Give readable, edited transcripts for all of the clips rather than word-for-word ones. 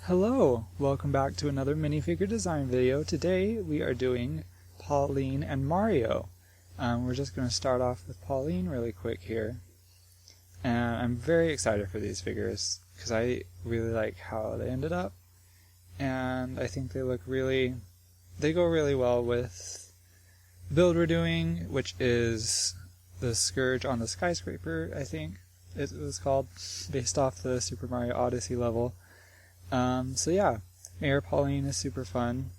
Hello! Welcome back to another minifigure design video. Today we are doing Pauline and Mario. We're just going to start off with Pauline really quick here. And I'm very excited for these figures because I really like how they ended up. And I think they go really well with the build we're doing, which is the Scourge on the Skyscraper, I think it was called, based off the Super Mario Odyssey level. So yeah, Mayor Pauline is super fun.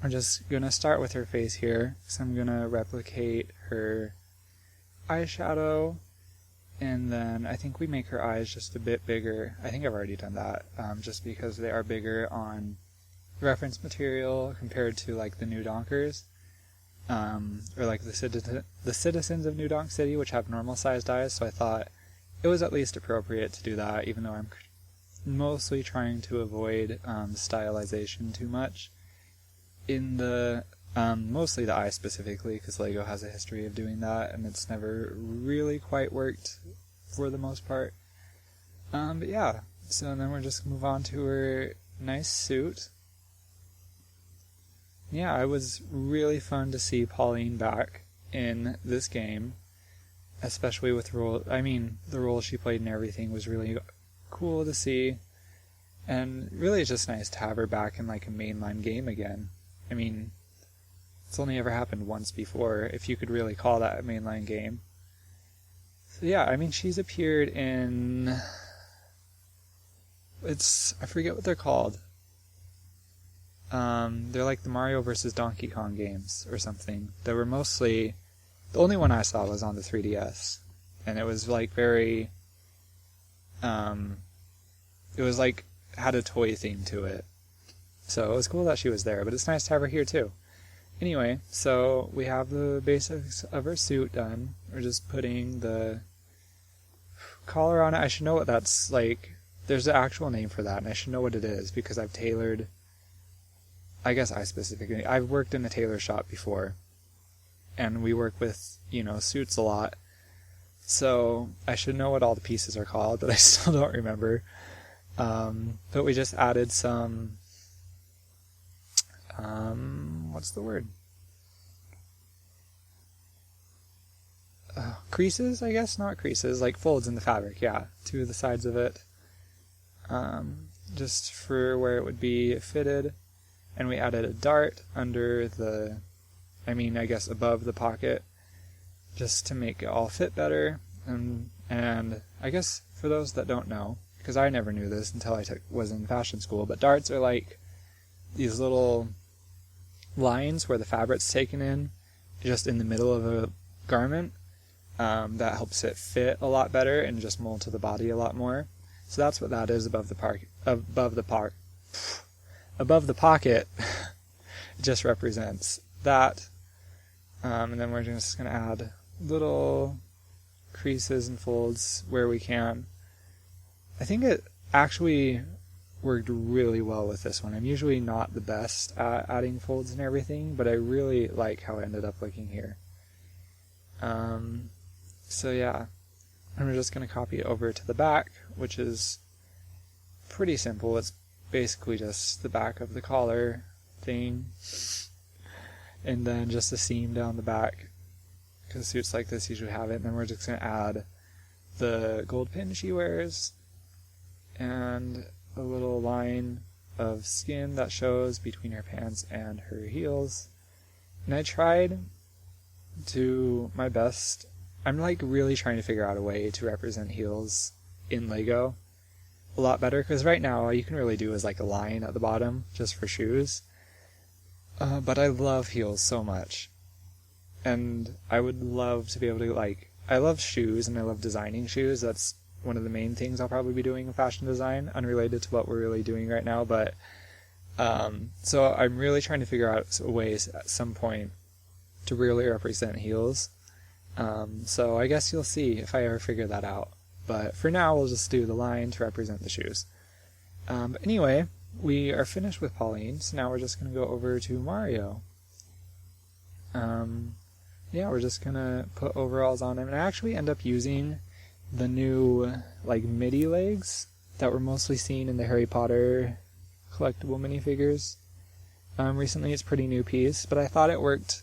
We're just gonna start with her face here, so I'm gonna replicate her eyeshadow, and then I think we make her eyes just a bit bigger. I think I've already done that, just because they are bigger on reference material compared to like the New Donkers, or like the citizens of New Donk City, which have normal sized eyes, so I thought it was at least appropriate to do that, even though I'm mostly trying to avoid stylization too much in the mostly the eye specifically, because LEGO has a history of doing that and it's never really quite worked for the most part. But yeah, so then we're just move on to her nice suit. Yeah, it was really fun to see Pauline back in this game, especially with the role she played and everything was really cool to see, and really it's just nice to have her back in like a mainline game again. I mean, it's only ever happened once before, if you could really call that a mainline game. So yeah, I mean, she's appeared in, I forget what they're called. They're like the Mario vs. Donkey Kong games or something. They were mostly, the only one I saw was on the 3DS, and it was like very it was like had a toy theme to it, so it was cool that she was there, but it's nice to have her here too. Anyway, so we have the basics of her suit done. We're just putting the collar on it. I should know what that's like. There's an actual name for that, and I should know what it is because I've tailored, I've worked in a tailor shop before, and we work with, suits a lot. So I should know what all the pieces are called, but I still don't remember. But we just added some, what's the word? Creases, I guess? Not creases, like folds in the fabric, yeah, to the sides of it. Just for where it would be fitted. And we added a dart under above the pocket, just to make it all fit better. And I guess for those that don't know, because I never knew this until I was in fashion school, but darts are like these little lines where the fabric's taken in, just in the middle of a garment, that helps it fit a lot better and just mold to the body a lot more. So that's what that is above the pocket. It just represents that. And then we're just going to add little creases and folds where we can. I think it actually worked really well with this one. I'm usually not the best at adding folds and everything, but I really like how it ended up looking here. So yeah, and we're just going to copy it over to the back, which is pretty simple. It's basically just the back of the collar thing, and then just a seam down the back, because suits like this usually have it. And then we're just going to add the gold pin she wears, and a little line of skin that shows between her pants and her heels. And I tried to my best. I'm like really trying to figure out a way to represent heels in LEGO a lot better, because right now all you can really do is like a line at the bottom just for shoes. But I love heels so much, and I would love to be able to, I love shoes and I love designing shoes. That's one of the main things I'll probably be doing in fashion design, unrelated to what we're really doing right now. But so I'm really trying to figure out ways at some point to really represent heels. So I guess you'll see if I ever figure that out. But for now, we'll just do the line to represent the shoes. But anyway, we are finished with Pauline, so now we're just going to go over to Mario. Yeah, we're just going to put overalls on him. And I actually end up using the new, MIDI legs that were mostly seen in the Harry Potter collectible minifigures. Recently it's a pretty new piece, but I thought it worked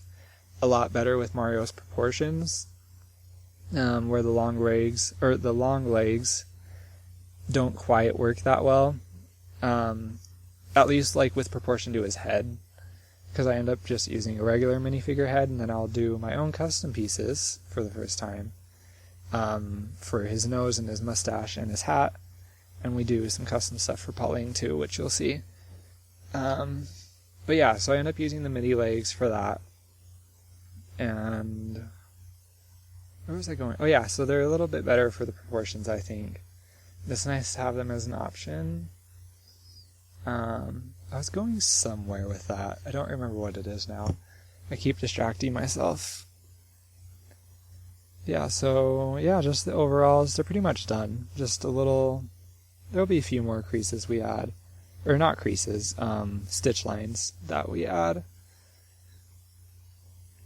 a lot better with Mario's proportions, where the long legs don't quite work that well. At least like with proportion to his head, because I end up just using a regular minifigure head, and then I'll do my own custom pieces for the first time, for his nose and his mustache and his hat, and we do some custom stuff for Pauline too, which you'll see. But yeah, so I end up using the midi legs for that. And where was I going? Oh yeah, so they're a little bit better for the proportions, I think. It's nice to have them as an option. I was going somewhere with that. I don't remember what it is now. I keep distracting myself. Yeah, so yeah, just the overalls, they're pretty much done. Just a little, there'll be a few more creases we add. Or not creases, stitch lines that we add.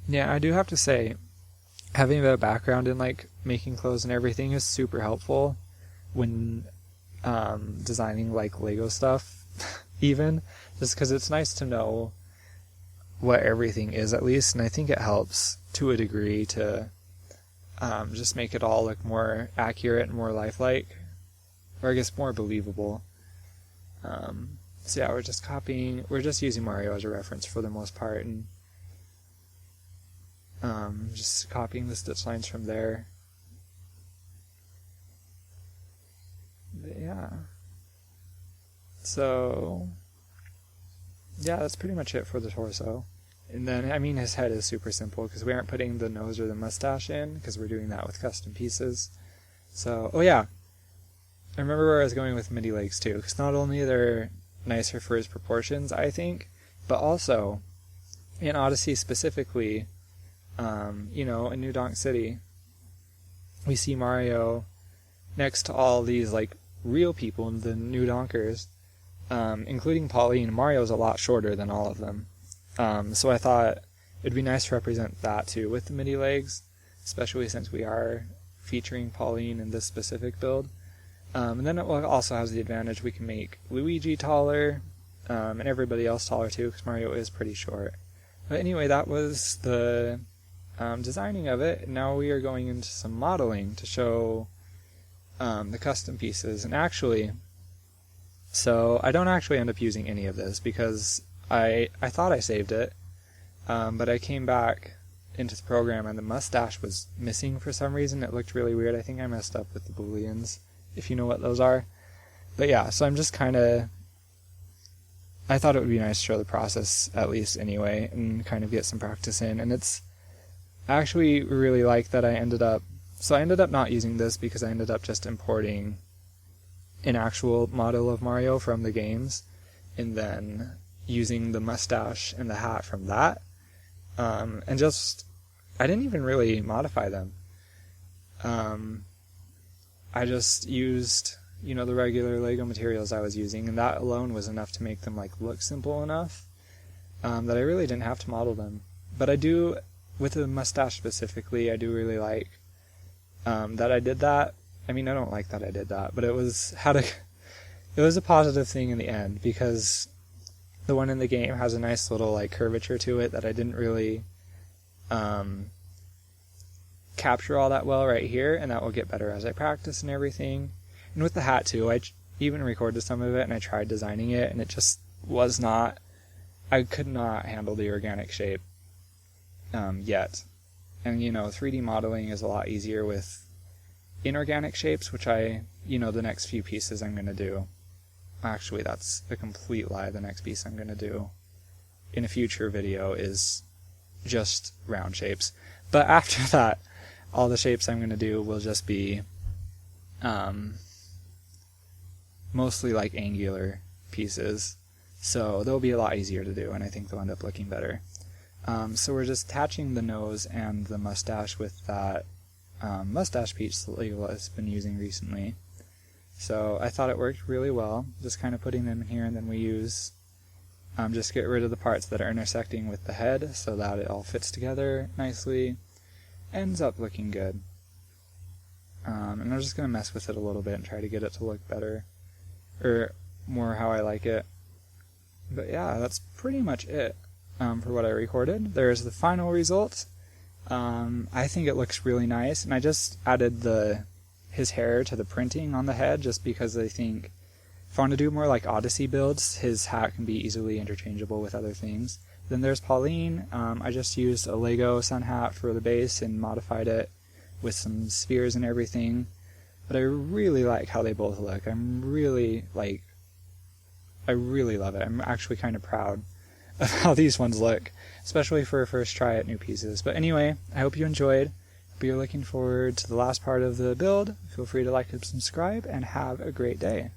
Yeah, I do have to say, having a background in like making clothes and everything is super helpful when designing like Lego stuff, even, just because it's nice to know what everything is at least, and I think it helps to a degree to just make it all look more accurate and more lifelike, or I guess more believable. So yeah, we're just using Mario as a reference for the most part, and just copying the stitch lines from there. But yeah. So yeah, that's pretty much it for the torso. And then, I mean, his head is super simple because we aren't putting the nose or the mustache in because we're doing that with custom pieces. So, oh yeah, I remember where I was going with midi legs too, because not only they're nicer for his proportions, I think, but also in Odyssey specifically, in New Donk City, we see Mario next to all these like real people, the New Donkers, including Pauline. Mario's a lot shorter than all of them. So I thought it'd be nice to represent that too with the midi legs, especially since we are featuring Pauline in this specific build. And then it also has the advantage we can make Luigi taller, and everybody else taller too, because Mario is pretty short. But anyway, that was the designing of it. Now we are going into some modeling to show the custom pieces. And actually, so I don't actually end up using any of this because I thought I saved it, but I came back into the program and the mustache was missing for some reason. It looked really weird. I think I messed up with the booleans, if you know what those are. But yeah, so I'm just I thought it would be nice to show the process at least anyway and kind of get some practice in. And it's actually really like that I ended up not using this because I ended up just importing an actual model of Mario from the games and then using the mustache and the hat from that. And just, I didn't even really modify them. I just used, the regular Lego materials I was using, and that alone was enough to make them look simple enough that I really didn't have to model them. But I do, with the mustache specifically, I do really like that I did that. I mean, I don't like that I did that, but it was a positive thing in the end, because the one in the game has a nice little curvature to it that I didn't really capture all that well right here, and that will get better as I practice and everything. And with the hat too, I even recorded some of it and I tried designing it, and it just was not, I could not handle the organic shape yet. And 3D modeling is a lot easier with inorganic shapes, which the next few pieces I'm going to do. Actually, that's a complete lie. The next piece I'm going to do in a future video is just round shapes. But after that, all the shapes I'm going to do will just be mostly angular pieces. So they'll be a lot easier to do, and I think they'll end up looking better. So we're just attaching the nose and the mustache with that mustache piece that Lego has been using recently. So I thought it worked really well, just kind of putting them in here, and then we use, just get rid of the parts that are intersecting with the head so that it all fits together nicely. Ends up looking good. And I'm just going to mess with it a little bit and try to get it to look better, or more how I like it. But yeah, that's pretty much it for what I recorded. There's the final result. I think it looks really nice, and I just added his hair to the printing on the head just because I think if I want to do more like Odyssey builds, his hat can be easily interchangeable with other things. Then there's Pauline. I just used a Lego sun hat for the base and modified it with some spheres and everything. But I really like how they both look. I really love it. I'm actually kind of proud of how these ones look, especially for a first try at new pieces. But anyway, I hope you enjoyed. If you're looking forward to the last part of the build, feel free to like and subscribe, and have a great day.